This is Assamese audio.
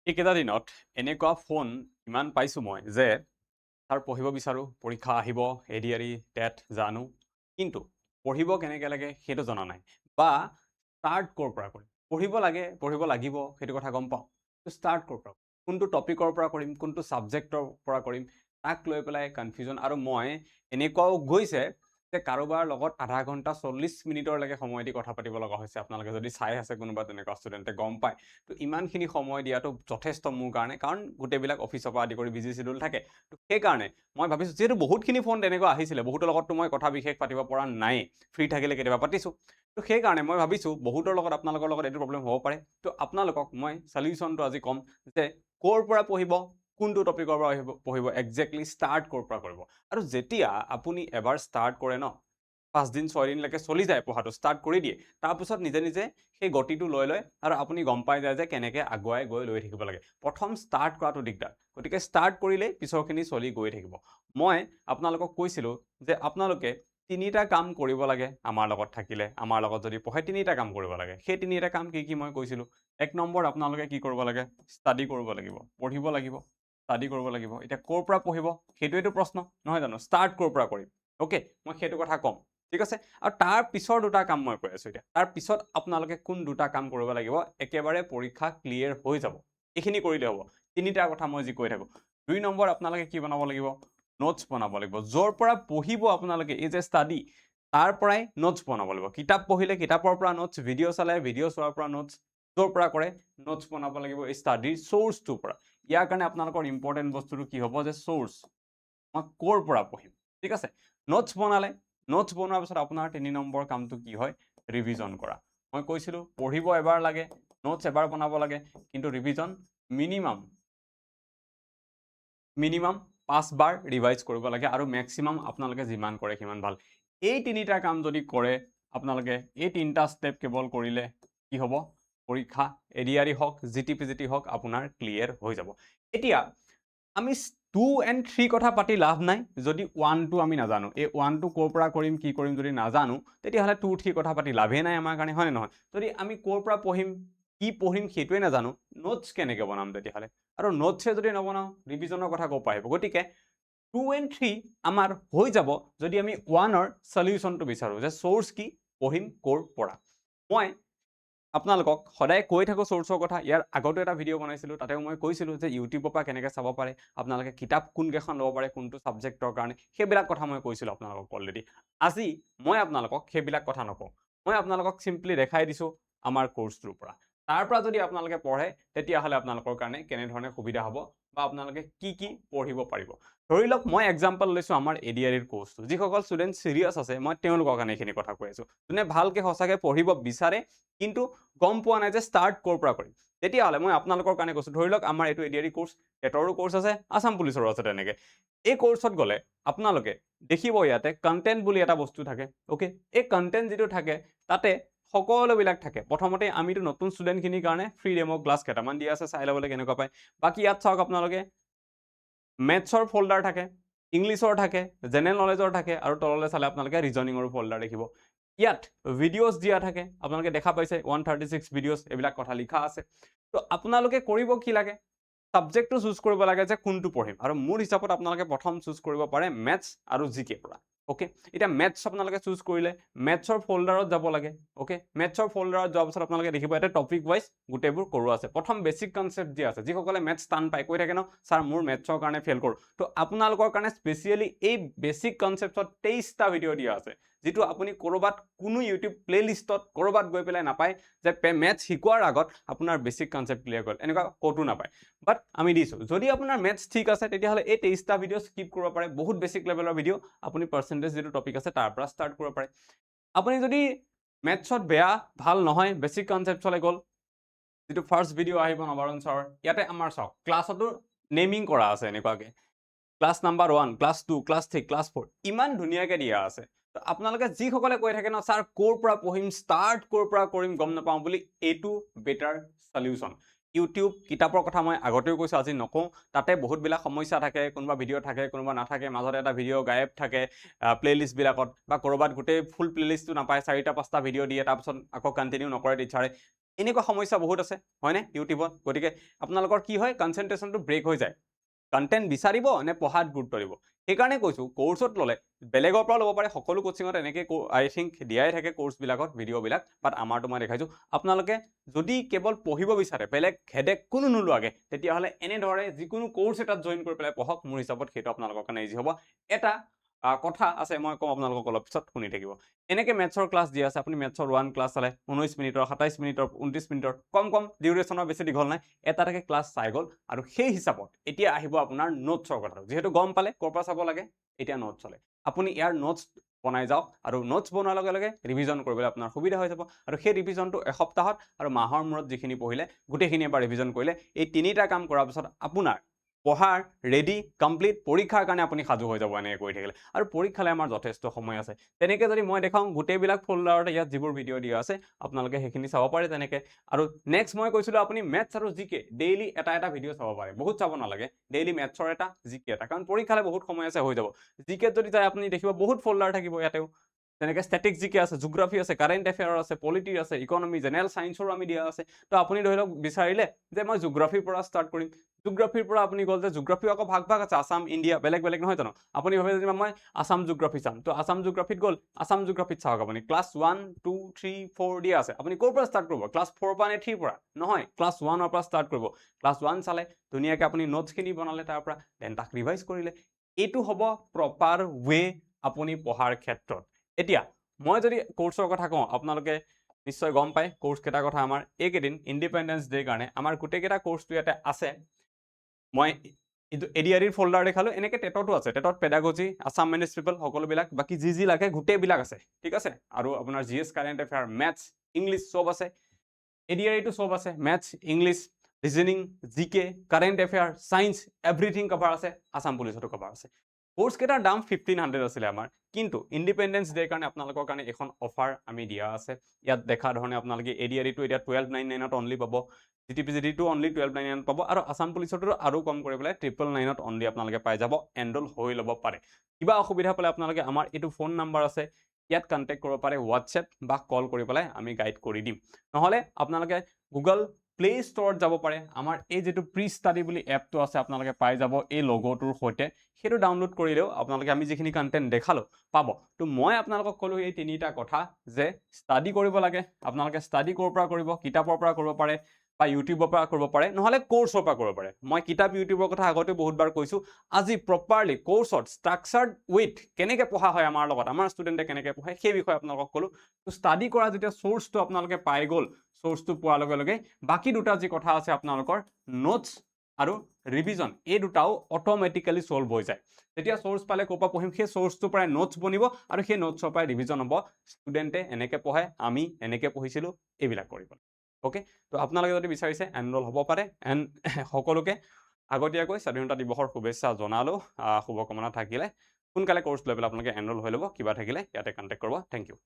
এইকেইটা দিনত এনেকুৱা ফোন ইমান পাইছোঁ মই যে তাৰ পঢ়িব বিচাৰোঁ, পৰীক্ষা আহিব, এডিআৰই, টেট জানো। কিন্তু পঢ়িব কেনেকৈ লাগে সেইটো জনা নাই বা ষ্টাৰ্ট ক'ৰ পৰা কৰিম। পঢ়িব লাগে, পঢ়িব লাগিব সেইটো কথা গম পাওঁ। ষ্টাৰ্ট ক'ৰ পৰা, কোনটো টপিকৰ পৰা কৰিম, কোনটো ছাবজেক্টৰ পৰা কৰিম, তাক লৈ পেলাই কনফিউজন। আৰু মই এনেকুৱাও গৈছে যে কাৰোবাৰ লগত আধা ঘণ্টা 40 মিনিটৰলৈকে সময় দি কথা পাতিব লগা হৈছে। আপোনালোকে যদি চাই আছে কোনোবা তেনেকুৱা ষ্টুডেণ্টে গম পায়। তো ইমানখিনি সময় দিয়াটো যথেষ্ট মোৰ কাৰণে, কাৰণ গোটেইবিলাক অফিচৰ পৰা আদি কৰি বিজি চিডিউল থাকে। তো সেইকাৰণে মই ভাবিছোঁ, যিহেতু বহুতখিনি ফোন তেনেকুৱা আহিছিলে, বহুতৰ লগততো মই কথা বিশেষ পাতিব পৰা নাই, ফ্ৰী থাকিলে কেতিয়াবা পাতিছোঁ। তো সেইকাৰণে মই ভাবিছোঁ বহুতৰ লগত আপোনালোকৰ লগত এইটো প্ৰব্লেম হ'ব পাৰে। তো আপোনালোকক মই সলিউশ্যনটো আজি ক'ম যে ক'ৰ পৰা পঢ়িব, কোনটো টপিকৰ পৰা পঢ়িব, একজেক্টলি ষ্টাৰ্ট ক'ৰ পৰা কৰিব। আৰু যেতিয়া আপুনি এবাৰ ষ্টাৰ্ট কৰে ন, 5 দিন 6 দিনলৈকে চলি যায়, পঢ়াটো ষ্টাৰ্ট কৰি দিয়ে, তাৰপিছত নিজে নিজে সেই গতিটো লৈ লয় আৰু আপুনি গম পাই যায় যে কেনেকৈ আগুৱাই গৈ লৈ থাকিব লাগে। প্ৰথম ষ্টাৰ্ট কৰাটো দিগদাৰ, গতিকে ষ্টাৰ্ট কৰিলেই পিছৰখিনি চলি গৈ থাকিব। মই আপোনালোকক কৈছিলোঁ যে আপোনালোকে 3টা কাম কৰিব লাগে আমাৰ লগত থাকিলে, আমাৰ লগত যদি পঢ়ে 3টা কাম কৰিব লাগে। সেই 3টা কাম কি কি মই কৈছিলোঁ। 1 নম্বৰ, আপোনালোকে কি কৰিব লাগে, ষ্টাডি কৰিব লাগিব, পঢ়িব লাগিব, ষ্টাডি কৰিব লাগিব। এতিয়া ক'ৰ পৰা পঢ়িব সেইটোৱেতো প্ৰশ্ন নহয় জানো, ষ্টাৰ্ট ক'ৰ পৰা কৰিম। অ'কে, মই সেইটো কথা ক'ম, ঠিক আছে। আৰু তাৰ পিছৰ 2টা কাম মই কৈ আছোঁ। এতিয়া তাৰ পিছত আপোনালোকে কোন 2টা কাম কৰিব লাগিব, একেবাৰে পৰীক্ষা ক্লিয়াৰ হৈ যাব, এইখিনি কৰিলে হ'ব। 3টাৰ কথা মই যি কৈ থাকোঁ। 2 নম্বৰ, আপোনালোকে কি বনাব লাগিব, নোটছ বনাব লাগিব। য'ৰ পৰা পঢ়িব আপোনালোকে, এই যে ষ্টাডি, তাৰ পৰাই নোটছ বনাব লাগিব। কিতাপ পঢ়িলে কিতাপৰ পৰা নোটছ, ভিডিঅ' চালে ভিডিঅ' চোৱাৰ পৰা নোটছ, য'ৰ পৰা কৰে নোটছ বনাব লাগিব এই ষ্টাডিৰ চ'ৰ্চটোৰ পৰা। ইয়াৰ কাৰণে আপোনালোকৰ ইম্পৰ্টেণ্ট বস্তুটো কি হ'ব, যে চ'ৰ্চ, মই ক'ৰ পৰা পঢ়িম, ঠিক আছে। নোটছ বনালে, নোটছ বনোৱাৰ পিছত আপোনাৰ 3 নম্বৰ কামটো কি হয়, ৰিভিজন কৰা। মই কৈছিলোঁ পঢ়িব এবাৰ লাগে, নোটছ এবাৰ বনাব লাগে, কিন্তু ৰিভিজন মিনিমাম 5 বাৰ ৰিভাইজ কৰিব লাগে। আৰু মেক্সিমাম আপোনালোকে যিমান কৰে সিমান ভাল। এই 3টা কাম যদি কৰে আপোনালোকে, এই 3টা ষ্টেপ কেৱল কৰিলে কি হ'ব, পৰীক্ষা এডিআৰই হওক, জিটি হওক, আপোনাৰ ক্লিয়াৰ হৈ যাব। এতিয়া আমি 2 and 3 কথা পাতি লাভ নাই যদি 1 2 আমি নাজানো। এই 1 2 ক'ৰ পৰা কৰিম, কি কৰিম যদি নাজানো, তেতিয়াহ'লে 2 3 কথা পাতি লাভেই নাই আমাৰ কাৰণে, হয় নে নহয়। যদি আমি ক'ৰ পৰা পঢ়িম, কি পঢ়িম সেইটোৱে নাজানো, নোটছ কেনেকৈ বনাম তেতিয়াহ'লে। আৰু নোটছে যদি নবনাওঁ, ৰিভিজনৰ কথা ক'ৰ পৰা আহিব। গতিকে 2 and 3 আমাৰ হৈ যাব যদি আমি 1ৰ সলিউশ্যনটো বিচাৰোঁ, যে চ'ৰ্চ কি, পঢ়িম ক'ৰ পৰা। মই আপোনালোকক সদায় কৈ থাকোঁ চ'ৰ্চৰ কথা। ইয়াৰ আগতো এটা ভিডিঅ' বনাইছিলোঁ, তাতেও মই কৈছিলোঁ যে ইউটিউবৰ পৰা কেনেকৈ চাব পাৰে, আপোনালোকে কিতাপ কোনকেইখন ল'ব পাৰে কোনটো ছাবজেক্টৰ কাৰণে, সেইবিলাক কথা মই কৈছিলোঁ আপোনালোকক অলৰেডি। আজি মই আপোনালোকক সেইবিলাক কথা নকওঁ, মই আপোনালোকক চিম্পলি দেখাই দিছোঁ আমাৰ কোৰ্চটোৰ পৰা। তাৰ পৰা যদি আপোনালোকে পঢ়ে তেতিয়াহ'লে আপোনালোকৰ কাৰণে কেনেধৰণে সুবিধা হ'ব বা আপোনালোকে কি কি পঢ়িব পাৰিব। ধৰি লওক মই এক্সাম্পল লৈছোঁ আমাৰ এডিআৰইৰ কোৰ্চটো। যিসকল ষ্টুডেণ্ট চিৰিয়াছ আছে মই তেওঁলোকৰ কাৰণে এইখিনি কথা কৈ আছোঁ, যোনে ভালকৈ সঁচাকৈ পঢ়িব বিচাৰে কিন্তু গম পোৱা নাই যে ষ্টাৰ্ট ক'ৰ পৰা কৰিম। তেতিয়াহ'লে মই আপোনালোকৰ কাৰণে কৈছোঁ, ধৰি লওক আমাৰ এইটো এডিআৰই কোৰ্চ, টেটৰো কোৰ্চ আছে, আছাম পুলিচৰো আছে তেনেকৈ। এই কোৰ্চত গ'লে আপোনালোকে দেখিব ইয়াতে কণ্টেণ্ট বুলি এটা বস্তু থাকে। অ'কে, এই কণ্টেণ্ট যিটো থাকে তাতে সকলোবিলাক থাকে। প্ৰথমতে আমিতো নতুন ষ্টুডেণ্টখিনিৰ কাৰণে ফ্ৰী ডেমো ক্লাছ কেইটামান দিয়া আছে, চাই ল'বলৈ কেনেকুৱা পায়। বাকী ইয়াত চাওক আপোনালোকে, মেথছৰ ফল্ডাৰ থাকে, ইংলিছৰ থাকে, জেনেৰেল নলেজৰ থাকে, আৰু তললৈ চালে আপোনালোকে ৰিজনিঙৰো ফল্ডাৰ দেখিব। ইয়াত ভিডিঅ'জ দিয়া থাকে, আপোনালোকে দেখা পাইছে 136 ভিডিঅ'জ, এইবিলাক কথা লিখা আছে। তো আপোনালোকে কৰিব কি লাগে, ছাবজেক্টটো চুজ কৰিব লাগে যে কোনটো পঢ়িম। আৰু মোৰ হিচাপত আপোনালোকে প্ৰথম চুজ কৰিব পাৰে মেথছ আৰু জিকে পৰা। অ'কে, এতিয়া মেথছ আপোনালোকে চুজ কৰিলে মেথছৰ ফল্ডাৰত যাব লাগে। অ'কে, মেথছৰ ফল্ডাৰত যোৱাৰ পাছত আপোনালোকে দেখিব ইয়াতে টপিক ৱাইজ গোটেইবোৰ কৰোৱা আছে। প্ৰথম বেছিক কনচেপ্ট দিয়া আছে। যিসকলে মেথছ টান পায়, কৈ থাকে ন ছাৰ মোৰ মেথছৰ কাৰণে ফেইল কৰোঁ, তো আপোনালোকৰ কাৰণে স্পেচিয়েলি এই বেছিক কনচেপ্টত 23টা ভিডিঅ' দিয়া আছে, যিটো আপুনি ক'ৰবাত কোনো ইউটিউব প্লে'লিষ্টত ক'ৰবাত গৈ পেলাই নাপায় যে মেথছ শিকোৱাৰ আগত আপোনাৰ বেছিক কনচেপ্ট ক্লিয়াৰ কৰিল, এনেকুৱা ক'তো নাপায়। বাট আমি দিছোঁ। যদি আপোনাৰ মেথছ ঠিক আছে তেতিয়াহ'লে এই 23টা ভিডিঅ' স্কিপ কৰিব পাৰে। বহুত বেছিক লেভেলৰ ভিডিঅ', আপুনি পাৰ্চেণ্টেজ যিটো টপিক আছে তাৰ পৰা ষ্টাৰ্ট কৰিব পাৰে। আপুনি যদি মেথছত বেয়া, ভাল নহয়, বেছিক কনচেপ্টলৈ গ'ল, যিটো ফাৰ্ষ্ট ভিডিঅ' আহিব নৱৰণ ছাৰৰ, ইয়াতে আমাৰ চাওক ক্লাছতো নেমিং কৰা আছে এনেকুৱাকৈ, class number 1, class 2, class 3, class 4, ইমান ধুনীয়াকৈ দিয়া আছে। তো আপোনালোকে যিসকলে কৈ থাকে ন ছাৰ ক'ৰ পৰা পঢ়িম, ষ্টাৰ্ট ক'ৰ পৰা কৰিম গম নাপাওঁ বুলি, এইটো বেটাৰ সলিউশ্যন। ইউটিউব কিতাপৰ কথা মই আগতেও কৈছোঁ, আজি নকওঁ। তাতে বহুতবিলাক সমস্যা থাকে, কোনোবা ভিডিঅ' থাকে, কোনোবা নাথাকে, মাজতে এটা ভিডিঅ' গায়ব থাকে প্লে'লিষ্টবিলাকত, বা ক'ৰবাত গোটেই ফুল প্লে'লিষ্টটো নাপায়, 4টা 5টা ভিডিঅ' দিয়ে, তাৰপিছত আকৌ কণ্টিনিউ নকৰে টিচাৰে। এনেকুৱা সমস্যা বহুত আছে হয়নে ইউটিউবত গতিকে আপোনালোকৰ কি হয় কনচেন্ট্ৰেশ্যনটো ব্ৰেক হৈ যায় কণ্টেণ্ট বিচাৰিব নে পঢ়াত গুৰুত্ব দিব সেইকাৰণে কৈছোঁ কোৰ্চত ল'লে বেলেগৰ পৰা ল'ব পাৰে সকলো কোচিঙত এনেকৈ আই থিংক দিয়াই থাকে কোৰ্চবিলাকত ভিডিঅ'বিলাক বাট আমাৰতো মই দেখাইছোঁ আপোনালোকে যদি কেৱল পঢ়িব বিচাৰে বেলেগ হেডেক কোনো নোলোৱাকৈ তেতিয়াহ'লে এনেদৰে যিকোনো কোৰ্চ এটাত জইন কৰি পেলাই পঢ়ক মোৰ হিচাপত সেইটো আপোনালোকৰ কাৰণে ইজি হ'ব এটা কথা আছে মই কওঁ আপোনালোকক অলপ পিছত শুনি থাকিব এনেকৈ মেথছৰ ক্লাছ দিয়া আছে আপুনি মেথছৰ 1 ক্লাছ চালে 19 মিনিটৰ 27 মিনিটৰ 29 মিনিটৰ কম ডিউৰেশ্যনৰ বেছি দীঘল নাই এটা এটাকৈ ক্লাছ চাই গ'ল আৰু সেই হিচাপত এতিয়া আহিব আপোনাৰ নোটছৰ কথাটো যিহেতু গম পালে ক'ৰ পৰা চাব লাগে এতিয়া নোটছ চলে আপুনি ইয়াৰ নোটছ বনাই যাওক আৰু নোটছ বনোৱাৰ লগে লগে ৰিভিজন কৰিবলৈ আপোনাৰ সুবিধা হৈ যাব আৰু সেই ৰিভিজনটো এসপ্তাহত আৰু মাহৰ মূৰত যিখিনি পঢ়িলে গোটেইখিনি এবাৰ ৰিভিজন কৰিলে এই তিনিটা কাম কৰাৰ পিছত আপোনাৰ পঢ়াৰ ৰেডি কমপ্লিট পৰীক্ষাৰ কাৰণে আপুনি সাজু হৈ যাব এনেকৈ কৰি থাকিলে আৰু পৰীক্ষালৈ আমাৰ যথেষ্ট সময় আছে তেনেকৈ যদি মই দেখাওঁ গোটেইবিলাক ফোল্ডাৰতে ইয়াত যিবোৰ ভিডিঅ' দিয়া আছে আপোনালোকে সেইখিনি চাব পাৰে তেনেকৈ আৰু নেক্সট মই কৈছিলোঁ আপুনি মেথছ আৰু জিকে ডেইলি এটা ভিডিঅ' চাব পাৰে বহুত চাব নালাগে ডেইলি মেথছৰ এটা জিকে এটা কাৰণ পৰীক্ষালৈ বহুত সময় আছে হৈ যাব জিকেত যদি যায় আপুনি দেখিব বহুত ফোল্ডাৰ থাকিব ইয়াতেও তেনেকৈ ষ্টেটিক্স জিকে আছে জিঅ'গ্ৰাফী আছে কাৰেণ্ট এফেয়াৰ আছে পলিটি আছে ইকনমি জেনেৰেল ছায়েন্সৰো আমি দিয়া আছে তো আপুনি ধৰি লওক বিচাৰিলে যে মই জিঅ'গ্ৰাফীৰ পৰা ষ্টাৰ্ট কৰিম জিঅ'গ্ৰাফীৰ পৰা আপুনি গ'ল যে জিঅ'গ্ৰাফী আকৌ ভাগ আছে আসাম ইণ্ডিয়া বেলেগ বেলেগ নহয় জানো আপুনি ভাবে যে মই আসাম জিঅ'গ্ৰাফী চাম তো আসাম জিঅ'গ্ৰাফীত গ'ল আসাম জিঅ'গ্ৰাফীত চাওক আপুনি ক্লাছ 1 2 3 4 দিয়া আছে আপুনি ক'ৰ পৰা ষ্টাৰ্ট কৰিব ক্লাছ 4 পৰা নে 3 পৰা নহয় ক্লাছ 1ৰ পৰা ষ্টাৰ্ট কৰিব ক্লাছ 1 চালে ধুনীয়াকৈ আপুনি নোটছখিনি বনালে তাৰ পৰা দেন তাক ৰিভাইজ কৰিলে এইটো হ'ব প্ৰপাৰ ৱে আপুনি পঢ়াৰ ক্ষেত্ৰত এতিয়া মই যদি কোৰ্চৰ কথা কওঁ আপোনালোকে নিশ্চয় গম পায় কোৰ্চ কেইটাৰ কথা আমাৰ এইকেইদিন ইণ্ডিপেণ্ডেন্স ডেৰ কাৰণে আমাৰ গোটেইকেইটা কোৰ্চটো ইয়াতে আছে মই এডিআৰিৰ ফোল্ডাৰ দেখালোঁ এনেকৈ টেটতো আছে টেটত পেডাগজি আছাম মেনেজ পিপল সকলোবিলাক বাকী যি লাগে গোটেইবিলাক আছে ঠিক আছে আৰু আপোনাৰ GS current affair maths English চব আছে এডিআৰিটো চব আছে মেথছ ইংলিছ ৰিজনিং জিকে current affair science everything cover আছে আছাম পুলিচতো কভাৰ আছে কোৰ্চ কেইটাৰ দাম 1500 আছিলে আমাৰ কিন্তু ইণ্ডিপেণ্ডেন্স ডেৰ কাৰণে আপোনালোকৰ কাৰণে এখন অফাৰ আমি দিয়া আছে ইয়াত দেখা ধৰণে আপোনালোকে এডিআৰিটো এতিয়া 1299ত অনলি পাব জিটিপিজিটো অনলি 1299 পাব আৰু আছাম পুলিচতো আৰু কম কৰি পেলাই 999ত অনলি আপোনালোকে পাই যাব এনৰোল হৈ ল'ব পাৰে কিবা অসুবিধা পালে আপোনালোকে আমাৰ এইটো ফোন নাম্বাৰ আছে ইয়াত কণ্টেক্ট কৰিব পাৰে হোৱাটছএপ বা কল কৰি পেলাই আমি গাইড কৰি দিম নহ'লে আপোনালোকে গুগল প্লে ষ্টৰত যাব পাৰে আমাৰ এই যিটো প্ৰি ষ্টাডি বুলি এপটো আছে আপোনালোকে পাই যাব এই লগ'টোৰ সৈতে সেইটো ডাউনলোড কৰিলেও আপোনালোকে আমি যিখিনি কণ্টেণ্ট দেখালোঁ পাব তো মই আপোনালোকক ক'লোঁ এই তিনিটা কথা যে ষ্টাডি কৰিব লাগে আপোনালোকে ষ্টাডি ক'ৰ পৰা কৰিব কিতাপৰ পৰা কৰিব পাৰে বা ইউটিউবৰ পৰা কৰিব পাৰে নহ'লে কোৰ্চৰ পৰা কৰিব পাৰে মই কিতাপ ইউটিউবৰ কথা আগতে বহুতবাৰ কৈছোঁ আজি প্ৰপাৰলি কোৰ্চত ষ্ট্ৰাকচাৰ্ড উইথ কেনেকৈ পঢ়া হয় আমাৰ লগত আমাৰ ষ্টুডেণ্টে কেনেকৈ পঢ়ে সেই বিষয়ে আপোনালোকক ক'লোঁ তো ষ্টাডি কৰা যেতিয়া চ'ৰ্চটো আপোনালোকে পাই গ'ল চ'ৰ্চটো পোৱাৰ লগে লগে বাকী দুটা যি কথা আছে আপোনালোকৰ নোটছ আৰু ৰিভিজন এই দুটাও অট'মেটিকেলি ছল্ভ হৈ যায় যেতিয়া চ'ৰ্চ পালে ক'ৰ পৰা পঢ়িম সেই চ'ৰ্চটোৰ পৰাই নোটছ বনিব আৰু সেই নোটছৰ পৰাই ৰিভিজন হ'ব ষ্টুডেণ্টে এনেকৈ পঢ়ে আমি এনেকৈ পঢ়িছিলোঁ এইবিলাক কৰিব অ'কে তো আপোনালোকে যদি বিচাৰিছে এনৰোল হ'ব পাৰে এণ্ড সকলোকে আগতীয়াকৈ স্বাধীনতা দিৱসৰ শুভেচ্ছা জনালোঁ শুভকামনা থাকিলে সোনকালে কোৰ্চ লৈ পেলাই আপোনালোকে এনৰোল হৈ ল'ব কিবা থাকিলে ইয়াতে কণ্টেক্ট কৰিব থেংক ইউ